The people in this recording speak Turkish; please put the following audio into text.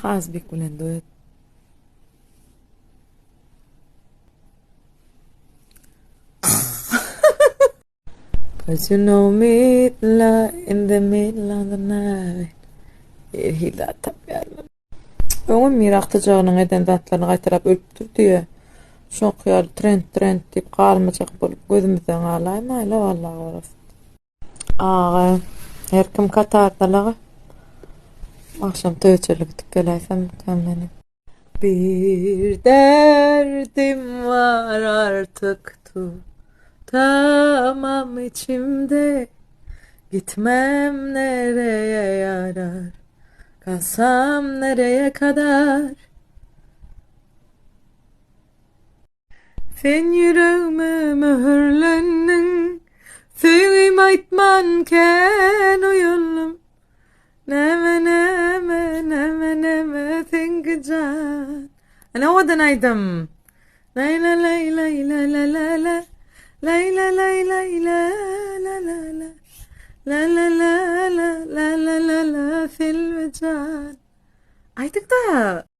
خاص بيك ولندوت. Cause you know midnight in the middle of the night. Hila tapyarlar. Öňüm mirakdyjygynyň eden zatlaryny gaýtaryp ölüpdir diýe. Şoň ýaly trend diýip galmajak bolup gözümizden alaýmaýla wallahy goras. Aga, herkim Katardalaga. Akşam töýçelik gitgeläsem mükemmel. Bir derdim var artık tutamam içimde. Gitmem nereye yarar, kalsam nereye kadar. Sen yüreğime mühürlendin, sevgim aytmanken uyuldum. Neme think can. Ana odan aydım. Lay la lay lay la la la la. Lay la lay lay la la la la. La la la la la la la la fil ve can. Aydık da